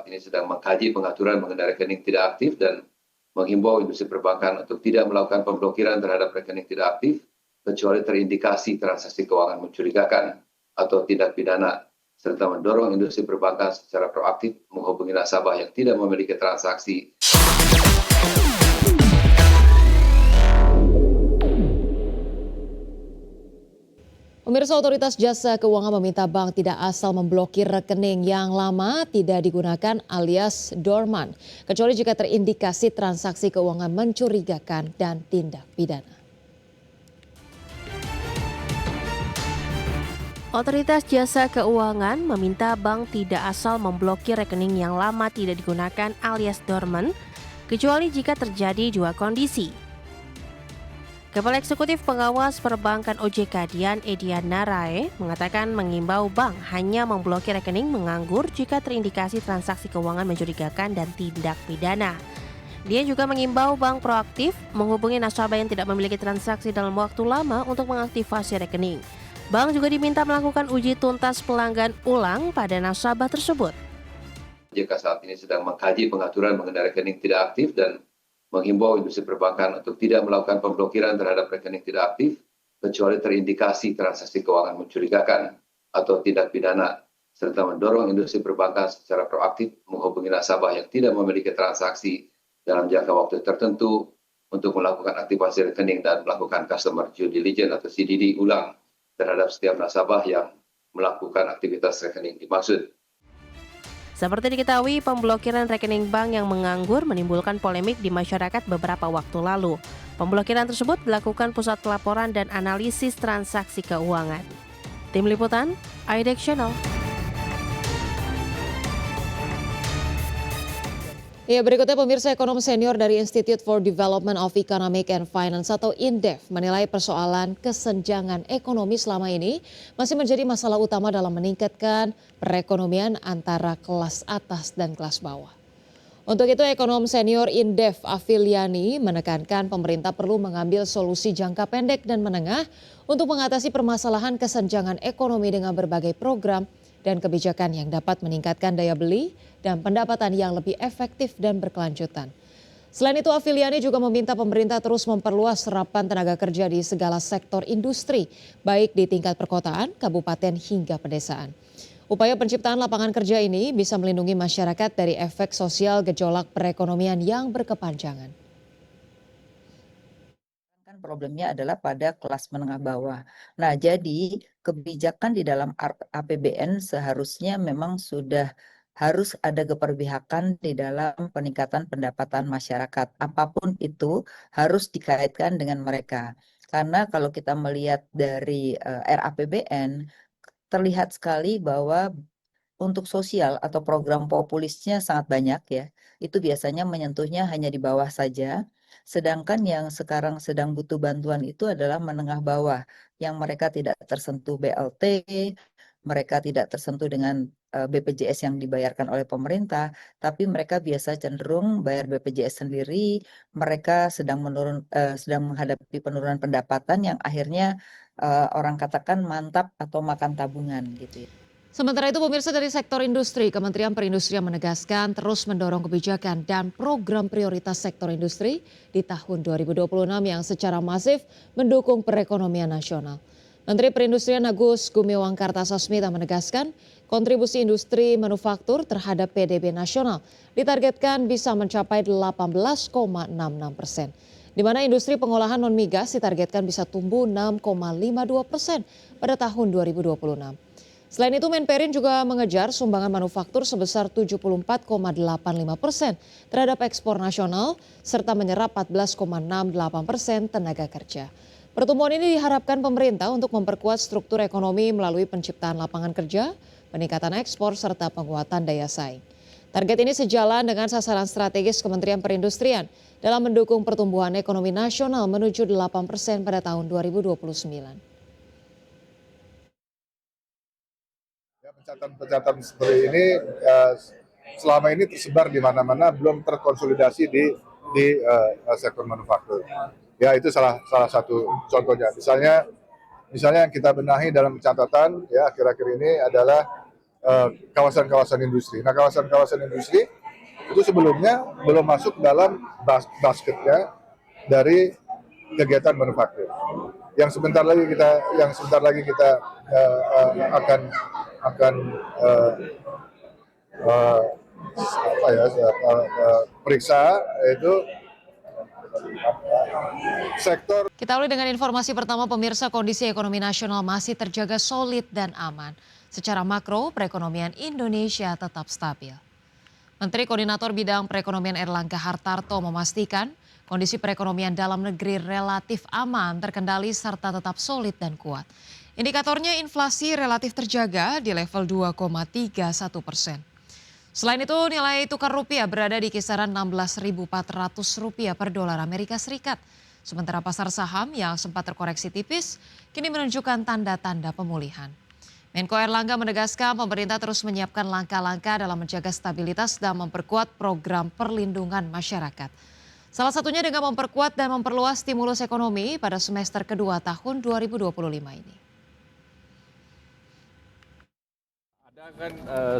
ini sedang mengkaji pengaturan mengenai rekening tidak aktif dan menghimbau industri perbankan untuk tidak melakukan pemblokiran terhadap rekening tidak aktif kecuali terindikasi transaksi keuangan mencurigakan atau tindak pidana, serta mendorong industri perbankan secara proaktif menghubungi nasabah yang tidak memiliki transaksi. Pemirsa, Otoritas Jasa Keuangan meminta bank tidak asal memblokir rekening yang lama tidak digunakan alias dorman, kecuali jika terindikasi transaksi keuangan mencurigakan dan tindak pidana. Otoritas Jasa Keuangan meminta bank tidak asal memblokir rekening yang lama tidak digunakan alias dorman, kecuali jika terjadi dua kondisi. Kepala Eksekutif Pengawas Perbankan OJK Dian Ediana Rae mengatakan mengimbau bank hanya memblokir rekening menganggur jika terindikasi transaksi keuangan mencurigakan dan tindak pidana. Dia juga mengimbau bank proaktif menghubungi nasabah yang tidak memiliki transaksi dalam waktu lama untuk mengaktifasi rekening. Bank juga diminta melakukan uji tuntas pelanggan ulang pada nasabah tersebut. OJK saat ini sedang mengkaji pengaturan mengenai rekening tidak aktif dan menghimbau industri perbankan untuk tidak melakukan pemblokiran terhadap rekening tidak aktif kecuali terindikasi transaksi keuangan mencurigakan atau tindak pidana, serta mendorong industri perbankan secara proaktif menghubungi nasabah yang tidak memiliki transaksi dalam jangka waktu tertentu untuk melakukan aktivasi rekening dan melakukan customer due diligence atau CDD ulang terhadap setiap nasabah yang melakukan aktivitas rekening dimaksud. Seperti diketahui, pemblokiran rekening bank yang menganggur menimbulkan polemik di masyarakat beberapa waktu lalu. Pemblokiran tersebut dilakukan Pusat Pelaporan dan Analisis Transaksi Keuangan. Tim Liputan, IDEX Channel. Ya, berikutnya pemirsa, ekonom senior dari Institute for Development of Economic and Finance atau INDEF menilai persoalan kesenjangan ekonomi selama ini masih menjadi masalah utama dalam meningkatkan perekonomian antara kelas atas dan kelas bawah. Untuk itu, ekonom senior INDEF Afiliani menekankan pemerintah perlu mengambil solusi jangka pendek dan menengah untuk mengatasi permasalahan kesenjangan ekonomi dengan berbagai program dan kebijakan yang dapat meningkatkan daya beli dan pendapatan yang lebih efektif dan berkelanjutan. Selain itu, Afiliani juga meminta pemerintah terus memperluas serapan tenaga kerja di segala sektor industri, baik di tingkat perkotaan, kabupaten hingga pedesaan. Upaya penciptaan lapangan kerja ini bisa melindungi masyarakat dari efek sosial gejolak perekonomian yang berkepanjangan. Problemnya adalah pada kelas menengah bawah. Nah, jadi kebijakan di dalam APBN seharusnya memang sudah harus ada keberpihakan di dalam peningkatan pendapatan masyarakat. Apapun itu harus dikaitkan dengan mereka. Karena kalau kita melihat dari RAPBN, terlihat sekali bahwa untuk sosial atau program populisnya sangat banyak ya. Itu biasanya menyentuhnya hanya di bawah saja. Sedangkan yang sekarang sedang butuh bantuan itu adalah menengah bawah, yang mereka tidak tersentuh BLT, mereka tidak tersentuh dengan BPJS yang dibayarkan oleh pemerintah, tapi mereka biasa cenderung bayar BPJS sendiri. Mereka sedang menghadapi penurunan pendapatan yang akhirnya orang katakan mantap atau makan tabungan gitu ya. Sementara itu, pemirsa, dari sektor industri, Kementerian Perindustrian menegaskan terus mendorong kebijakan dan program prioritas sektor industri di tahun 2026 yang secara masif mendukung perekonomian nasional. Menteri Perindustrian Agus Gumiwang Kartasasmita menegaskan kontribusi industri manufaktur terhadap PDB nasional ditargetkan bisa mencapai 18,66%. Di mana industri pengolahan non-migas ditargetkan bisa tumbuh 6,52% pada tahun 2026. Selain itu, Menperin juga mengejar sumbangan manufaktur sebesar 74,85% terhadap ekspor nasional serta menyerap 14,68% tenaga kerja. Pertumbuhan ini diharapkan pemerintah untuk memperkuat struktur ekonomi melalui penciptaan lapangan kerja, peningkatan ekspor serta penguatan daya saing. Target ini sejalan dengan sasaran strategis Kementerian Perindustrian dalam mendukung pertumbuhan ekonomi nasional menuju 8% pada tahun 2029. Pencatatan seperti ini selama ini tersebar di mana-mana, belum terkonsolidasi di sektor manufaktur. Ya, itu salah satu contohnya. Misalnya yang kita benahi dalam pencatatan ya akhir-akhir ini adalah kawasan-kawasan industri. Nah, kawasan-kawasan industri itu sebelumnya belum masuk dalam basketnya dari kegiatan manufaktur. Yang sebentar lagi kita akan periksa, yaitu sektor. Kita awali dengan informasi pertama, pemirsa. Kondisi ekonomi nasional masih terjaga solid dan aman. Secara makro, perekonomian Indonesia tetap stabil. Menteri Koordinator Bidang Perekonomian Erlangga Hartarto memastikan kondisi perekonomian dalam negeri relatif aman, terkendali serta tetap solid dan kuat. Indikatornya inflasi relatif terjaga di level 2,31%. Selain itu, nilai tukar rupiah berada di kisaran Rp16.400 per dolar Amerika Serikat. Sementara pasar saham yang sempat terkoreksi tipis, kini menunjukkan tanda-tanda pemulihan. Menko Erlangga menegaskan pemerintah terus menyiapkan langkah-langkah dalam menjaga stabilitas dan memperkuat program perlindungan masyarakat. Salah satunya dengan memperkuat dan memperluas stimulus ekonomi pada semester kedua tahun 2025 ini. Ada kan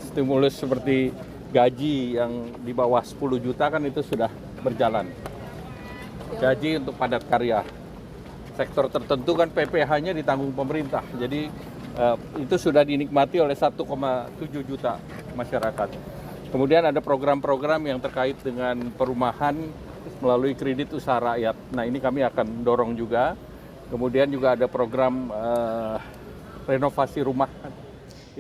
stimulus seperti gaji yang di bawah 10 juta kan itu sudah berjalan. Gaji untuk padat karya. Sektor tertentu kan PPh-nya ditanggung pemerintah. Jadi itu sudah dinikmati oleh 1,7 juta masyarakat. Kemudian ada program-program yang terkait dengan perumahan melalui kredit usaha rakyat. Nah, ini kami akan dorong juga. Kemudian juga ada program renovasi rumah.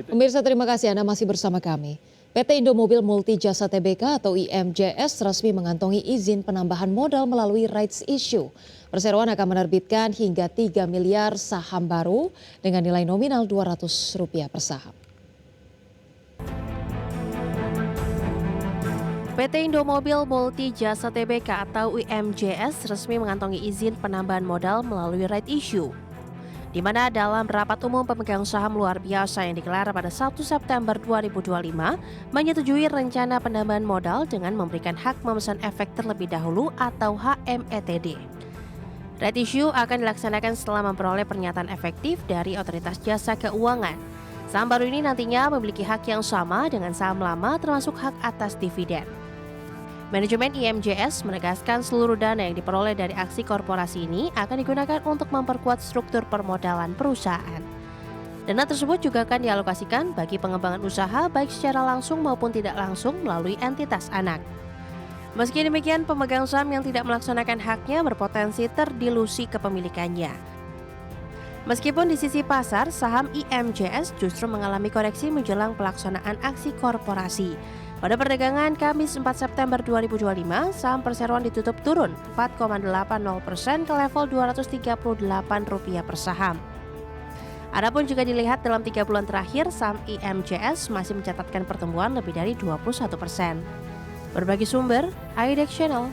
Pemirsa, terima kasih Anda masih bersama kami. PT Indomobil Multi Jasa Tbk atau IMJS resmi mengantongi izin penambahan modal melalui rights issue. Perseroan akan menerbitkan hingga 3 miliar saham baru dengan nilai nominal Rp200 per saham. PT Indomobil Multi Jasa Tbk atau IMJS resmi mengantongi izin penambahan modal melalui rights issue, di mana dalam rapat umum pemegang saham luar biasa yang digelar pada 1 September 2025 menyetujui rencana penambahan modal dengan memberikan hak memesan efek terlebih dahulu atau HMETD. Rights issue akan dilaksanakan setelah memperoleh pernyataan efektif dari Otoritas Jasa Keuangan. Saham baru ini nantinya memiliki hak yang sama dengan saham lama termasuk hak atas dividen. Manajemen IMJS menegaskan seluruh dana yang diperoleh dari aksi korporasi ini akan digunakan untuk memperkuat struktur permodalan perusahaan. Dana tersebut juga akan dialokasikan bagi pengembangan usaha baik secara langsung maupun tidak langsung melalui entitas anak. Meski demikian, pemegang saham yang tidak melaksanakan haknya berpotensi terdilusi kepemilikannya. Meskipun di sisi pasar, saham IMJS justru mengalami koreksi menjelang pelaksanaan aksi korporasi. Pada perdagangan Kamis 4 September 2025, saham perseroan ditutup turun 4,80% ke level Rp238 per saham. Adapun juga dilihat dalam 3 bulan terakhir, saham IMJS masih mencatatkan pertumbuhan lebih dari 21%. Berbagi sumber, IDEX Channel.